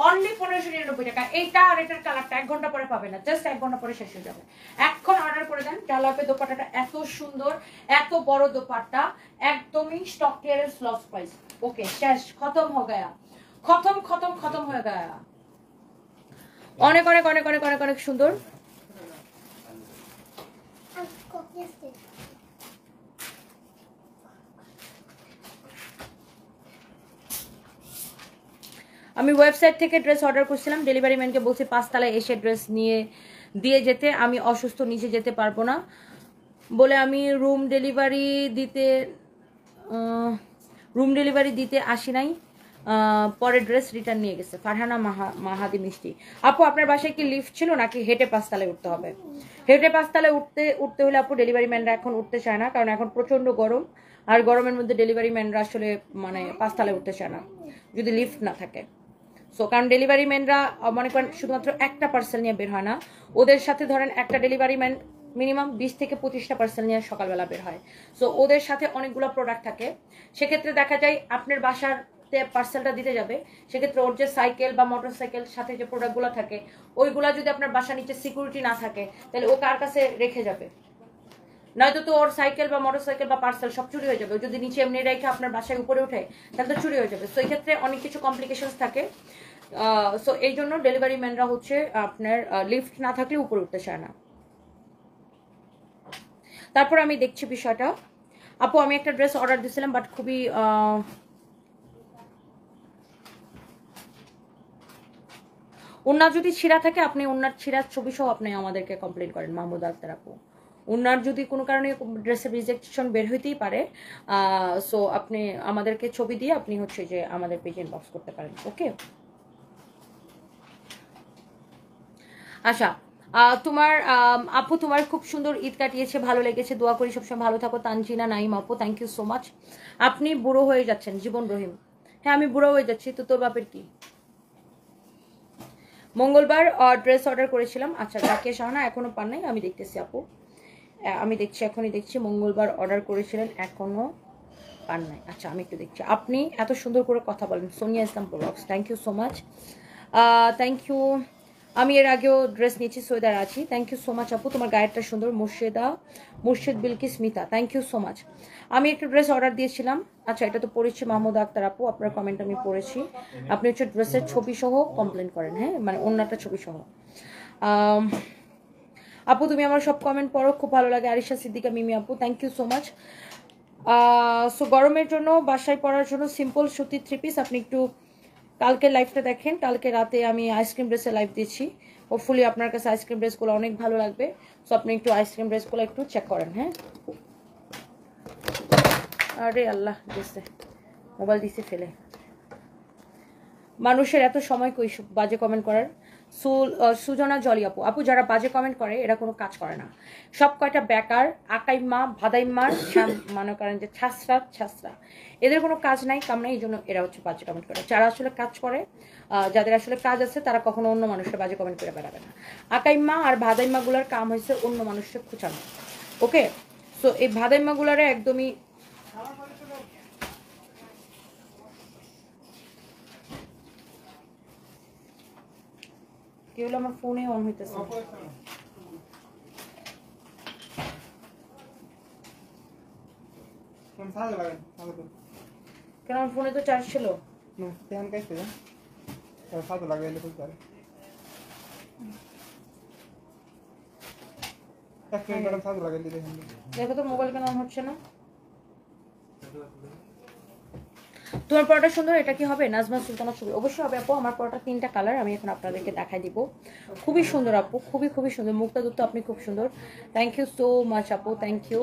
অনলি 1599 টাকা। এইটা আর এটার কালারটা 1 ঘন্টা পরে পাবে না, জাস্ট 1 ঘন্টা পরে শেষ হয়ে যাবে। এখন অর্ডার করে দেন। ডালাপে দোপাট্টাটা এত সুন্দর, এত বড় দোপাট্টা, একদমই স্টক ক্লিয়ারেন্স লস প্রাইস। ওকে, শেষ, খতম হয়ে গয়া, খতম খতম খতম হয়ে গয়া। অনেক অনেক অনেক অনেক অনেক অনেক সুন্দর। আমি ওয়েবসাইট থেকে ড্রেস অর্ডার করছিলাম, ডেলিভারি ম্যানকে বলছি 5 তলায় এসে ড্রেস নিয়ে দিয়ে যেতে, আমি অসুস্থ, নিজে যেতে পারবো না বলে আমি রুম ডেলিভারি দিতে আসি নাই। পরে ড্রেস রিটার্ন নিয়ে গেছে। ফারহানা মাহাদি মিষ্টি। আপু আপনার বাসায় কি লিফট ছিল নাকি হেঁটে 5 তলায় উঠতে হবে? হেঁটে 5 তলায় উঠতে হলে আপু ডেলিভারি ম্যানরা এখন উঠতে চায় না, কারণ এখন প্রচন্ড গরম, আর গরমের মধ্যে ডেলিভারি ম্যানরা আসলে মানে 5 তলায় উঠতে চায় না যদি লিফট না থাকে। সো কারণ ডেলিভারি ম্যানরা মনে করেন শুধুমাত্র একটা পার্সেল নিয়ে বের হয় না, ওদের সাথে ধরেন একটা ডেলিভারি ম্যান মিনিমাম 20 থেকে 25টা পার্সেল নিয়ে সকালবেলা বের হয়। সো ওদের সাথে অনেকগুলো প্রোডাক্ট থাকে। সেক্ষেত্রে দেখা যায় আপনার বাসার পার্সেলটা দিতে যাবে, সেক্ষেত্রে ওর যে সাইকেল বা মোটর সাইকেল সাথে যে প্রোডাক্টগুলো থাকে, ওইগুলা যদি আপনার বাসার নিচে সিকিউরিটি না থাকে, তাহলে ও কার কাছে রেখে যাবে? নয়তো তো ওর সাইকেল বা মোটর সাইকেল বা পার্সেল সব চুরি হয়ে যাবে। যদি নিচে এমনি রেখে আপনার বাসায় উপরে উঠে, তাহলে তো চুরি হয়ে যাবে। সো এই ক্ষেত্রে অনেক কিছু কমপ্লিকেশনস থাকে। সো এই জন্য ডেলিভারি ম্যানরা হচ্ছে আপনার লিফট না থাকলে উপরে উঠতে চায় না। তারপর আমি দেখছি বিষয়টা। আপু আমি একটা ড্রেস অর্ডার দিয়েছিলাম, বাট খুবই ওনার যদি ছিঁড়া থাকে, আপনি ওনার ছিঁড়ার ছবি সহ আপনি আমাদেরকে কমপ্লেন করেন। মাহমুদ আক্তার আপু, ওনার যদি কোনো কারণে ড্রেসের রিজেকশন বের হইতেই পারে, সো আপনি আমাদেরকে ছবি দিয়ে আপনি হচ্ছে যে আমাদের পেজে ইনবক্স করতে পারেন। ওকে, আচ্ছা তোমার আপু তোমার খুব সুন্দর ঈদ কাটিয়েছে, ভালো লেগেছে, দোয়া করি সবসময় ভালো থাকো। তানজিনা নাইম আপু, থ্যাংক ইউ সো মাচ। আপনি বুড়ো হয়ে যাচ্ছেন, জীবন রহিম। হ্যাঁ আমি বুড়ো হয়ে যাচ্ছি, তো তোর বাপের কি? মঙ্গলবার ড্রেস অর্ডার করেছিলাম। আচ্ছা জাকিয়া শাহানা এখনো পান নাই, আমি দেখতেছি আপু, আমি দেখছি, এখনই দেখছি। মঙ্গলবার অর্ডার করেছিলেন, এখনো পান নাই। আচ্ছা আমি একটু দেখছি। আপনি এত সুন্দর করে কথা বলেন। Sonia Islam blogs, thank you so much, thank you. আমি এর আগেও ড্রেস নিয়েছি, সোয়েদার আছি, থ্যাংক ইউ সো মাচ আপু। তোমার গায়েরটা সুন্দর। Murshed Bilkis Smita, thank you so much. আমি একটা ড্রেস অর্ডার দিয়েছিলাম। আচ্ছা এটা তো পড়েছি মাহমুদ আক্তার আপু, আপনার কমেন্ট আমি পড়েছি। আপনি হচ্ছে ড্রেসের ছবি সহ কমপ্লেন করেন, হ্যাঁ মানে অন্যটা ছবি সহ। আপু তুমি আমার সব কমেন্ট পড়ো, খুব ভালো লাগে। আরিশা সিদ্দিকা মিমি আপু, thank you so much. So গরমের জন্য বাসায় পরার জন্য সিম্পল সুতির 3 পিস। আপনি একটু কালকে লাইভটা দেখেন, কালকে রাতে আমি আইসক্রিম ড্রেসে লাইভ দিয়েছি। হোপফুলি আপনার কাছে আইসক্রিম ড্রেসগুলো অনেক ভালো লাগবে। সো আপনি একটু আইসক্রিম ড্রেসগুলো একটু চেক করেন। হ্যাঁ, আরে আল্লাহ দিছে, মোবাইল দিছে ফেলে। মানুষের এত সময় কই বাজে কমেন্ট করার। সুজনা জলি আপু, আপু যারা বাজে কমেন্ট করে এরা কোনো কাজ করে না, সব কয়টা বেকার, আকাইমা ভাদাইমার মনে করেন যে ছাসরা, এদের কোনো কাজ নাই, কাম নাই, এই জন্য এরা হচ্ছে বাজে কমেন্ট করে। যারা আসলে কাজ করে, যাদের আসলে কাজ আছে, তারা কখনো অন্য মানুষের বাজে কমেন্ট করে বেড়াবে না। আকাইমা আর ভাদাইমাগুলার কাম হয়েছে অন্য মানুষের খুঁচানো। ওকে, সো এই ভাদাইমাগুলারে একদমই কি হলো, আমার ফোনে অন হইতেছে। কেন আমার ফোনে তো চার্জ ছিল। দেখো তো মোবাইল কেন অন হচ্ছে না। তোমার পরোটা সুন্দর, এটা কি হবে নাজমা সুলতানা ছবি? অবশ্যই হবে আপু। আমার পরোটা 3টা কালার, আমি এখন আপনাদেরকে দেখাই দিব। খুবই সুন্দর আপু, খুবই খুবই সুন্দর। মুক্তা দত্ত আপনি খুব সুন্দর, থ্যাংক ইউ সো মাচ আপু, থ্যাংক ইউ।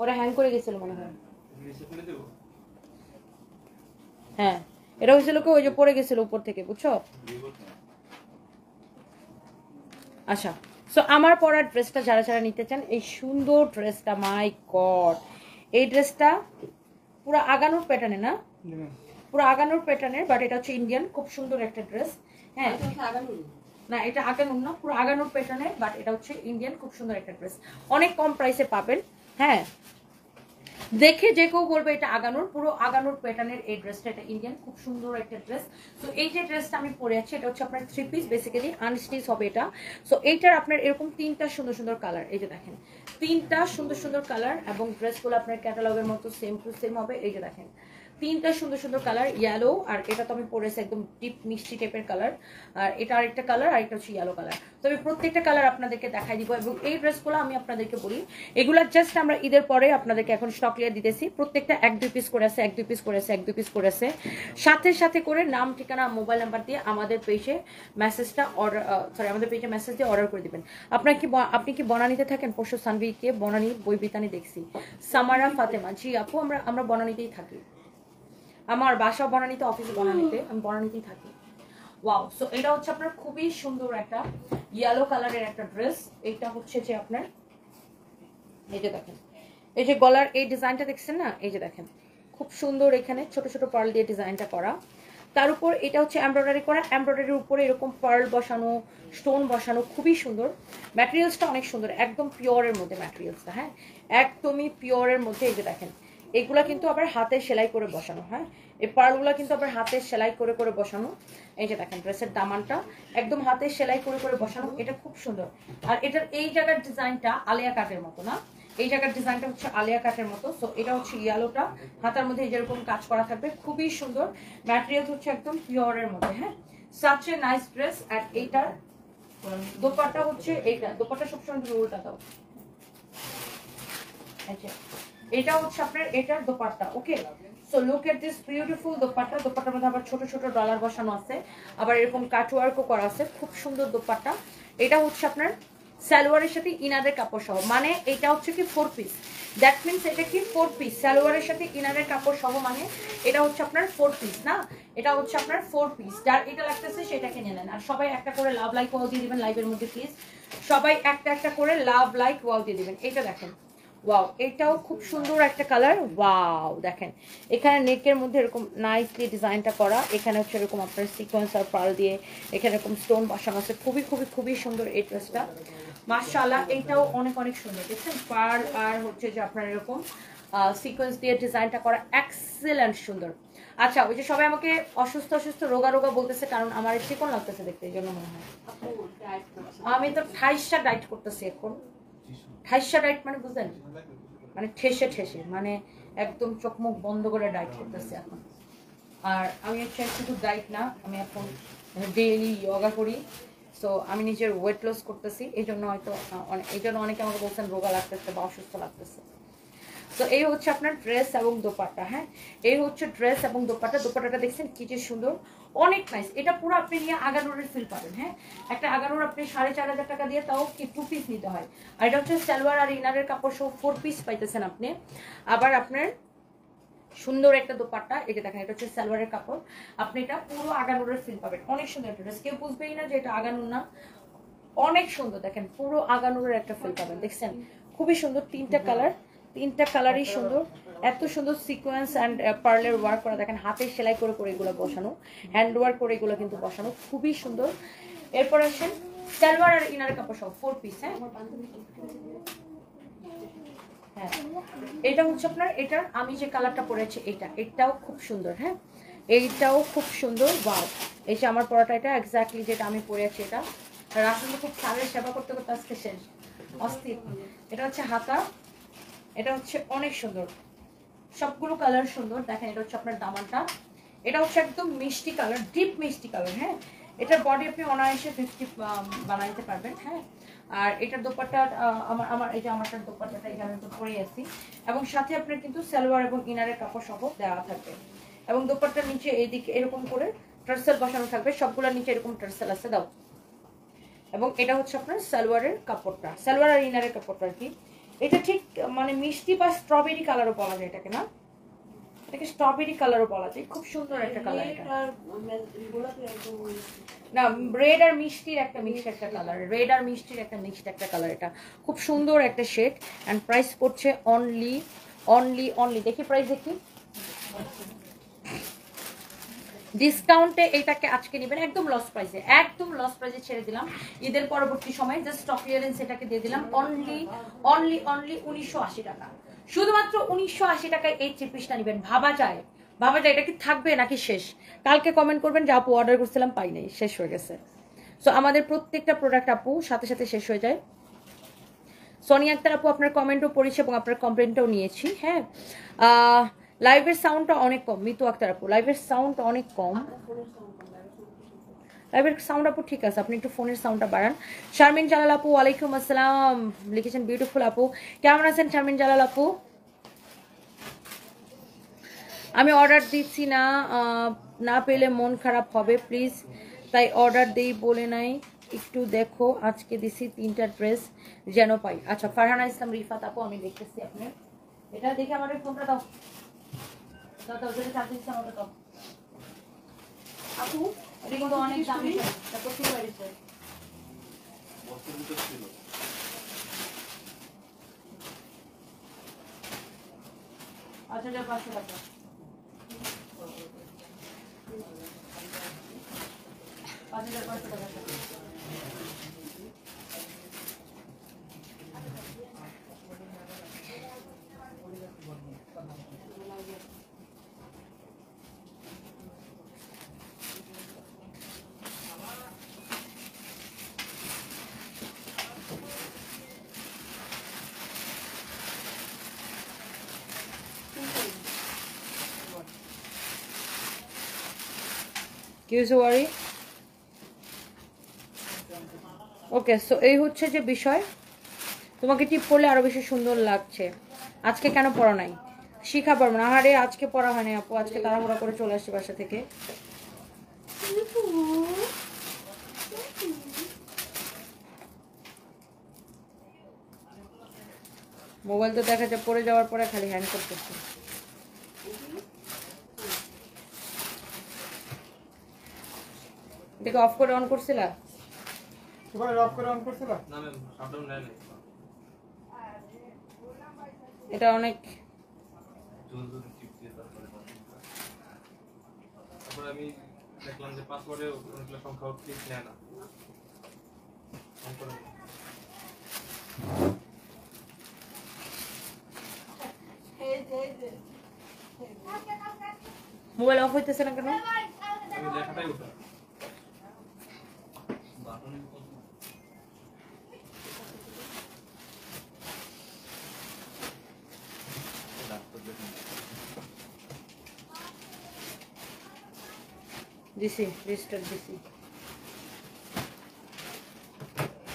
ওরা হ্যাং করে গেছিল মনে হয়। হ্যাঁ এটা হয়েছিল কি, ওই যে পড়ে গেছিল উপর থেকে, বুঝছো? আচ্ছা, সো আমার পরার ড্রেসটা যারা যারা নিতে চান, এই সুন্দর ড্রেসটা, মাই গড, এই ড্রেসটা পুরো আগানোর প্যাটার্নে না, পুরো আগানোর প্যাটার্নের, বাট এটা হচ্ছে ইন্ডিয়ান, খুব সুন্দর একটা ড্রেস। হ্যাঁ না এটা আগানোর না, পুরো আগানোর প্যাটার্নের, বাট এটা হচ্ছে ইন্ডিয়ান, খুব সুন্দর একটা ড্রেস, অনেক কম প্রাইসে পাবেন। হ্যাঁ দেখে যে কেউ বলবে এটা আগানোর, পুরো আগানোর প্যাটার্নের এই ড্রেসটা, এটা ইন্ডিয়ান, খুব সুন্দর একটা ড্রেস। সো এই যে ড্রেসটা আমি পরে আছি, এটা হচ্ছে আপনার 3 পিস, বেসিক্যালি আনস্টিচ হবে এটা। সো এইটার আপনার এরকম 3টা সুন্দর সুন্দর কালার, এই যে দেখেন 3টা সুন্দর সুন্দর কালার, এবং ড্রেসগুলো আপনার ক্যাটালগের মতো সেম টু সেম হবে। এই যে দেখেন 3টা সুন্দর সুন্দর কালার, ইয়েলো, আর এটা তো আমি পরেছি একদম ডিপ মিষ্টি টাইপের কালার, আর এটা আরেকটা কালার, আর এটা হচ্ছে ইয়েলো কালার। তো আমি প্রত্যেকটা কালার আপনাদেরকে দেখাই দিব। এবং এই ড্রেসগুলো আমি আপনাদেরকে বলি, এগুলা জাস্ট আমরা ঈদের পরে আপনাদেরকে এখন স্টক ক্লিয়ার দিতেছি। প্রত্যেকটা 1-2 পিস করে আছে, 1-2 পিস করে আছে, 1-2 পিস করে আছে, সাথে সাথে করে নাম, ঠিকানা, মোবাইল নাম্বার দিয়ে আমাদের পেজে মেসেজটা অর্ডার, সরি আমাদের পেজে মেসেজ দিয়ে অর্ডার করে দিবেন। আপনি কি বনানীতে থাকেন? পরশু সানভিকে বনানী বইবিতানি দেখছি। সামারা ফাতেমা, জি আপু আমরা বনানীতেই থাকি, আমার বাসা বনানীতে, অফিস বনানীতে, আমি বনানীতেই থাকি। ওয়াও, সো এটা হচ্ছে আপনার খুবই সুন্দর একটা ইয়েলো কালারের একটা ড্রেস। এটা হচ্ছে যে আপনার, এই যে দেখেন, এই যে গলার এই ডিজাইনটা দেখছেন না, এই যে দেখেন খুব সুন্দর, এখানে ছোট ছোট পার্ল দিয়ে ডিজাইনটা করা, তার উপর এটা হচ্ছে এমব্রয়ডারি করা, এমব্রয়ডারির উপরে এরকম পার্ল বসানো, স্টোন বসানো, খুবই সুন্দর। ম্যাটেরিয়ালসটা অনেক সুন্দর, একদম পিওরের মধ্যে ম্যাটেরিয়ালসটা, হ্যাঁ একদমই পিওরের মধ্যে। এই যে দেখেন এগুলা কিন্তু আবার হাতে সেলাই করে বসানো, হ্যাঁ এই পার্লগুলা কিন্তু আবার হাতে সেলাই করে করে বসানো। এই যে দেখেন ড্রেসের দামানটা একদম হাতে সেলাই করে করে বসানো, এটা খুব সুন্দর। আর এটার এই জায়গার ডিজাইনটা আলিয়া কাটের মতো না, এই জায়গার ডিজাইনটা হচ্ছে আলিয়া কাটের মতো। সো এটা হচ্ছে ইয়েলোটা, হাতার মধ্যে যেরকম কাজ করা থাকবে, খুবই সুন্দর। ম্যাটেরিয়াল হচ্ছে একদম পিওরের মধ্যে, হ্যাঁ সাচ এ নাইস ড্রেস। আর এইটার দোপাট্টা হচ্ছে এইটা, দোপাট্টা সবসময় উল্টা দাও, এটা হচ্ছে আপনার এটার dupatta. Okay, so look at this beautiful dupatta. দোপাট্টার মধ্যে আবার ছোট ছোট ডলার বসানো আছে, আবার এরকম কাটওয়ার্কও করা আছে, খুব সুন্দর দোপাট্টা। এটা হচ্ছে আপনার সালোয়ারের সাথে ইনারের কাপড় সহ, মানে এটা হচ্ছে কি 4 পিস, দ্যাট মিনস এটা কি 4 পিস সালোয়ারের সাথে ইনারের কাপড় সহ, মানে এটা হচ্ছে আপনার 4 পিস না, এটা হচ্ছে আপনার 4 পিস। যার এটা লাগতেছে সেটাকে নিয়ে নেন। আর সবাই একটা করে লাভ লাইক ওয়াও দিয়ে দিবেন লাইভের মধ্যে, প্লিজ সবাই একটা একটা করে লাভ লাইক ওয়াও দিয়ে দিবেন। এটা দেখেন, ওয়াও এটাও খুব সুন্দর একটা কালার। ওয়াও দেখেন এখানে নেকের মধ্যে এরকম নাইসলি ডিজাইনটা করা, এখানে হচ্ছে এরকম আপনার সিকোয়েন্স আর পার্ল দিয়ে এখানে এরকম স্টোন বসানো আছে, খুবই খুবই খুবই সুন্দর এই ড্রেসটা, মাশাআল্লাহ। এইটাও অনেক অনেক সুন্দর, দেখছেন পার্ল আর হচ্ছে যে আপনার এরকম সিকোয়েন্স দিয়ে ডিজাইনটা করা, এক্সেলেন্ট সুন্দর। আচ্ছা, ওই যে সবাই আমাকে অসুস্থ অসুস্থ রোগা রোগা বলতেছে, কারণ আমার চিকন লাগতেছে দেখতে, এই জন্য মনে হয়। আমি তো 28টা ডায়েট করতেছি এখন। 28টা ডায়েট মানে বুঝলেন, মানে ঠেসে ঠেসে, মানে একদম চোখ মুখ বন্ধ করে ডায়েট করতেছি এখন। আর আমি হচ্ছে শুধু ডায়েট না, আমি এখন ডেইলি ইয়োগা করি। সো আমি নিজের ওয়েট লস করতেছি, এই জন্য হয়তো এই জন্য অনেকে আমাকে বলছেন রোগা লাগতেছে বা অসুস্থ লাগতেছে। তো এই হচ্ছে আপনার ড্রেস এবং দোপাট্টা, হ্যাঁ এই হচ্ছে ড্রেস এবং দোপাট্টা। দোপাট্টাটা দেখছেন কি যে সুন্দর, অনেক নাইস। এটা পুরো আপনি নিয়ে আগানোরের ফিল পাবেন, হ্যাঁ একটা আগানোর আপনি 4,500 টাকা দিয়ে তাও কি 2 পিস নিতে হয়। আর এটা হচ্ছে সালোয়ার আর ইনারের কাপড় সহ 4 পিস পাইতেছেন আপনি। আবার আপনার সুন্দর একটা দোপাট্টা, এটা দেখেন এটা হচ্ছে সালোয়ারের কাপড়, আপনি এটা পুরো আগানোরের ফিল পাবেন। অনেক সুন্দর একটা ড্রেস, কেউ বুঝবেই না যে এটা আগানোর না, অনেক সুন্দর। দেখেন পুরো আগানোরের একটা ফিল পাবেন, দেখছেন খুবই সুন্দর। 3টা কালার, 3টা কালারই সুন্দর, এত সুন্দর সিকোয়েন্স অ্যান্ড পার্লের ওয়ার্ক করা, দেখেন হাতে সেলাই করে করে এগুলো বসানো, হ্যান্ড ওয়ার্ক করে এগুলো কিন্তু বসানো, খুবই সুন্দর। এরপর আসেন সালোয়ার আর ইনার কাপড় সহ 4 পিস, হ্যাঁ হ্যাঁ এটা হচ্ছে আপনার, এটার আমি যে কালারটা পরেছি এটাও খুব সুন্দর, হ্যাঁ এইটাও খুব সুন্দর। ওয়াও, এই যে আমার পরাটা এটা এক্স্যাক্টলি যেটা আমি পরে আছি, এটা রাসুল খুব সারের সেবা করতে করতে আজকে শেষ, অস্থির। এটা হচ্ছে হাতা, এটা হচ্ছে অনেক সুন্দর, সবগুলো কালার সুন্দর। দেখেন এটা হচ্ছে আপনার দামানটা, এটা হচ্ছে একদম মিষ্টি কালার, ডিপ মিষ্টি কালার, হ্যাঁ এটার বডি আপনি অনায়াসে 50 বানাইতে পারবেন। হ্যাঁ, আর এটার দোপাট্টা আমার এই যে আমারটার দোপাট্টাটা এখানে তো পরে আছি, এবং সাথে আপনার কিন্তু সালোয়ার এবং ইনারের কাপড় সহ দেওয়া থাকবে, এবং দোপাট্টার নিচে এইদিকে এরকম করে টার্সেল বসানো থাকবে, সবগুলোর নিচে এরকম টার্সেল আছে দাও। এবং এটা হচ্ছে আপনার সালোয়ারের কাপড়টা, সালোয়ার আর ইনারের কাপড়টা আর কি। এটা ঠিক মানে মিষ্টি বা স্ট্রবেরি কালারও বলা যায় এটাকে, না এটাকে স্ট্রবেরি কালারও বলা যায়, খুব সুন্দর একটা কালার এটা। না, রেড আর মিষ্টির একটা মিক্সড একটা কালার, রেড আর মিষ্টির একটা মিক্সড একটা কালার, এটা খুব সুন্দর একটা শেড। এন্ড প্রাইস পড়ছে অনলি অনলি অনলি, দেখি প্রাইস দেখি, ডিসকাউন্টে এটাকে আজকে নেবেন একদম লস প্রাইসে, একদম লস প্রাইসে ছেড়ে দিলাম। ঈদের পরবর্তী সময় জাস্ট স্টক ক্লিয়ারেন্স এটাকে দিয়ে দিলাম অনলি অনলি অনলি 1980 টাকা, শুধুমাত্র 1980 টাকায় এই থ্রি পিসটা নেবেন। ভাবা যায় এটা কি থাকবে নাকি শেষ? কালকে কমেন্ট করবেন যে আপু অর্ডার করছিলাম পাই নাই, শেষ হয়ে গেছে। সো আমাদের প্রত্যেকটা প্রোডাক্ট আপু সাথে সাথে শেষ হয়ে যায়। সোনিয়া আক্তার আপু আপনার কমেন্টও পড়েছি এবং আপনার কমপ্লেন্টটাও নিয়েছি। হ্যাঁ, লাইভের সাউন্ডটা অনেক কম, মিতু আক্তার আপু লাইভের সাউন্ড অনেক কম, লাইভের সাউন্ড আপু ঠিক আছে, আপনি একটু ফোনের সাউন্ডটা বাড়ান। শারমিন জালাল আপু ওয়ালাইকুম আসসালাম লিখেছেন, বিউটিফুল আপু, কেমন আছেন শারমিন জালাল আপু? আমি অর্ডার দিচ্ছি না, না পেলে মন খারাপ হবে প্লিজ, তাই অর্ডার দেই বলে নাই, একটু দেখো আজকে দিছি 3টা ড্রেস যেন পাই। আচ্ছা, ফারহানা ইসলাম রিফাত আপু আমি দেখতেছি, আপনি এটা দেখে আমার ফোনটা দাও দাও দাও, যেটা চার্জ দিচ্ছে আমাকে দাও আপু, এটা কিন্তু অনেক দামি, তারপর কি হয়েছে ছিল 8500 টাকা। ওকে, সো এই হচ্ছে যে বিষয়, তোমাকে টিপ পরলে আরো বেশি সুন্দর লাগছে। আজকে কেন পড়া নাই? শিখা পারবো না। আরে আজকে পড়া হয় না আপু, আজকে তাড়াহুড়া করে চলে আসছি বাসা থেকে। মোবাইল তো দেখা যায় পড়ে যাওয়ার পরে খালি হ্যাং করতেছে। এটাকে অফ করে অন করছিলা? অফ করে অন করছিলা? না ম্যাম, শাটডাউন নেই। এটা অনেক জলদি টিপ দিয়ে তারপরে আমি দেখলাম যে পাসওয়ার্ডে অনেকগুলো সংখ্যা ঠিক নেয় না। মোবাইল অফ হইতেছে না কেন? আমি লেখাটাই উঠা বাটন দিছি, রেজিস্টার দিছি।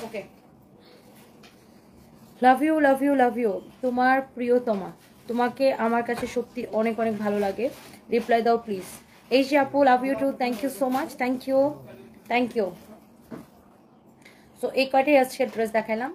Okay, love you love you love you, তোমার প্রিয়তমা, তোমাকে আমার কাছে সত্যি অনেক অনেক ভালো লাগে, রিপ্লাই দাও প্লিজ। এই যে আপু, love you too, thank you so much, thank you thank you. So এই কয়টাই আজকে ড্রেস দেখাইলাম।